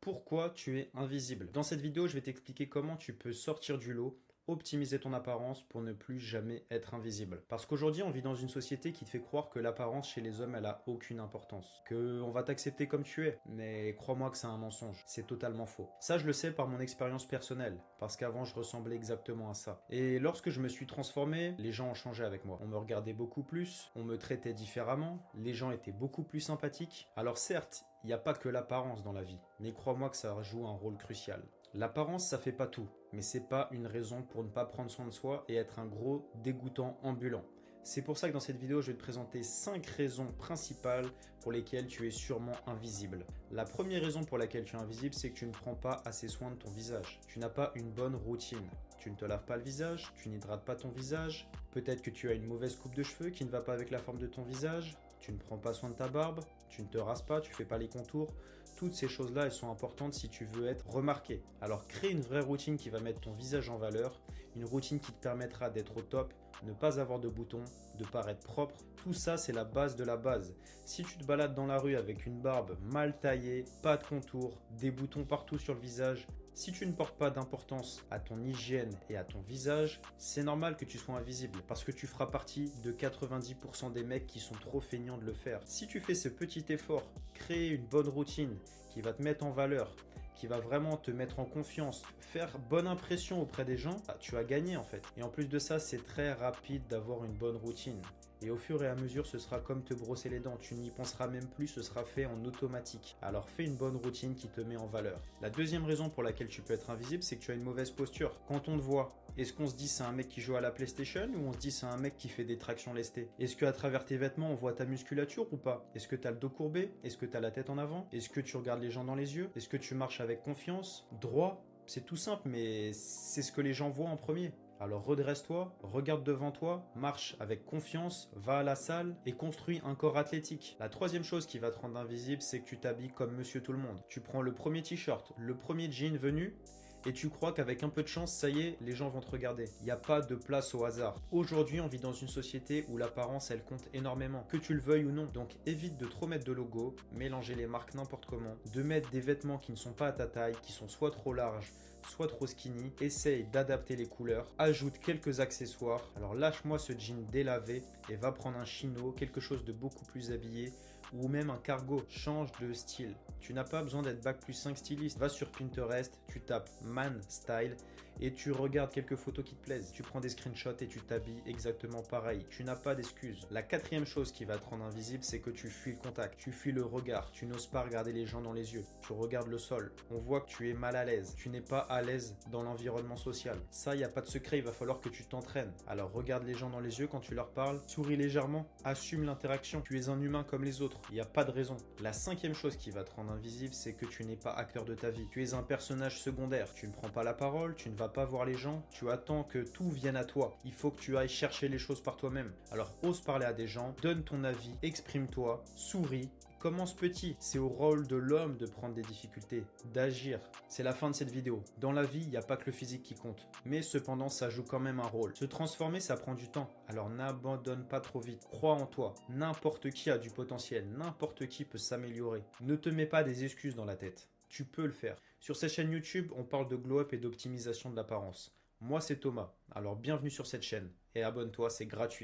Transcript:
Pourquoi tu es invisible? Dans cette vidéo, je vais t'expliquer comment tu peux sortir du lot, optimiser ton apparence pour ne plus jamais être invisible. Parce qu'aujourd'hui, on vit dans une société qui te fait croire que l'apparence chez les hommes, elle a aucune importance. On va t'accepter comme tu es. Mais crois-moi que c'est un mensonge. C'est totalement faux. Ça, je le sais par mon expérience personnelle. Parce qu'avant, je ressemblais exactement à ça. Et lorsque je me suis transformé, les gens ont changé avec moi. On me regardait beaucoup plus, on me traitait différemment, les gens étaient beaucoup plus sympathiques. Alors certes, il n'y a pas que l'apparence dans la vie. Mais crois-moi que ça joue un rôle crucial. L'apparence, ça fait pas tout, mais c'est pas une raison pour ne pas prendre soin de soi et être un gros dégoûtant ambulant. C'est pour ça que dans cette vidéo, je vais te présenter 5 raisons principales pour lesquelles tu es sûrement invisible. La première raison pour laquelle tu es invisible, c'est que tu ne prends pas assez soin de ton visage. Tu n'as pas une bonne routine. Tu ne te laves pas le visage, tu n'hydrates pas ton visage. Peut-être que tu as une mauvaise coupe de cheveux qui ne va pas avec la forme de ton visage. Tu ne prends pas soin de ta barbe, tu ne te rases pas, tu ne fais pas les contours. Toutes ces choses-là, elles sont importantes si tu veux être remarqué. Alors crée une vraie routine qui va mettre ton visage en valeur, une routine qui te permettra d'être au top, ne pas avoir de boutons, de paraître propre. Tout ça, c'est la base de la base. Si tu te balades dans la rue avec une barbe mal taillée, pas de contours, des boutons partout sur le visage, si tu ne portes pas d'importance à ton hygiène et à ton visage, c'est normal que tu sois invisible parce que tu feras partie de 90% des mecs qui sont trop feignants de le faire. Si tu fais ce petit effort, créer une bonne routine qui va te mettre en valeur, qui va vraiment te mettre en confiance, faire bonne impression auprès des gens, tu as gagné en fait. Et en plus de ça, c'est très rapide d'avoir une bonne routine. Et au fur et à mesure, ce sera comme te brosser les dents. Tu n'y penseras même plus, ce sera fait en automatique. Alors fais une bonne routine qui te met en valeur. La deuxième raison pour laquelle tu peux être invisible, c'est que tu as une mauvaise posture. Quand on te voit, est-ce qu'on se dit c'est un mec qui joue à la PlayStation ou on se dit c'est un mec qui fait des tractions lestées? Est-ce qu'à travers tes vêtements, on voit ta musculature ou pas? Est-ce que tu as le dos courbé? Est-ce que tu as la tête en avant? Est-ce que tu regardes les gens dans les yeux? Est-ce que tu marches avec confiance? Droit? C'est tout simple, mais c'est ce que les gens voient en premier. Alors redresse-toi, regarde devant toi, marche avec confiance, va à la salle et construis un corps athlétique. La troisième chose qui va te rendre invisible, c'est que tu t'habilles comme monsieur tout le monde. Tu prends le premier t-shirt, le premier jean venu, et tu crois qu'avec un peu de chance, ça y est, les gens vont te regarder. Il n'y a pas de place au hasard. Aujourd'hui, on vit dans une société où l'apparence, elle compte énormément, que tu le veuilles ou non. Donc évite de trop mettre de logo, mélanger les marques n'importe comment, de mettre des vêtements qui ne sont pas à ta taille, qui sont soit trop larges, soit trop skinny, essaye d'adapter les couleurs, ajoute quelques accessoires. Alors lâche-moi ce jean délavé et va prendre un chino, quelque chose de beaucoup plus habillé, ou même un cargo. Change de style. Tu n'as pas besoin d'être bac+5 styliste. Va sur Pinterest, tu tapes man style et tu regardes quelques photos qui te plaisent. Tu prends des screenshots et tu t'habilles exactement pareil. Tu n'as pas d'excuses. La quatrième chose qui va te rendre invisible, c'est que tu fuis le contact. Tu fuis le regard. Tu n'oses pas regarder les gens dans les yeux. Tu regardes le sol. On voit que tu es mal à l'aise. Tu n'es pas à l'aise dans l'environnement social. Ça, il n'y a pas de secret. Il va falloir que tu t'entraînes. Alors regarde les gens dans les yeux quand tu leur parles. Souris légèrement. Assume l'interaction. Tu es un humain comme les autres. Il n'y a pas de raison. La cinquième chose qui va te rendre invisible, c'est que tu n'es pas acteur de ta vie. Tu es un personnage secondaire. Tu ne prends pas la parole. Tu ne vas pas voir les gens. Tu attends que tout vienne à toi. Il faut que tu ailles chercher les choses par toi-même. Alors ose parler à des gens. Donne ton avis. Exprime-toi. Souris. Commence petit, c'est au rôle de l'homme de prendre des difficultés, d'agir. C'est la fin de cette vidéo. Dans la vie, il n'y a pas que le physique qui compte. Mais cependant, ça joue quand même un rôle. Se transformer, ça prend du temps. Alors n'abandonne pas trop vite. Crois en toi. N'importe qui a du potentiel. N'importe qui peut s'améliorer. Ne te mets pas des excuses dans la tête. Tu peux le faire. Sur cette chaîne YouTube, on parle de glow-up et d'optimisation de l'apparence. Moi, c'est Thomas. Alors bienvenue sur cette chaîne. Et abonne-toi, c'est gratuit.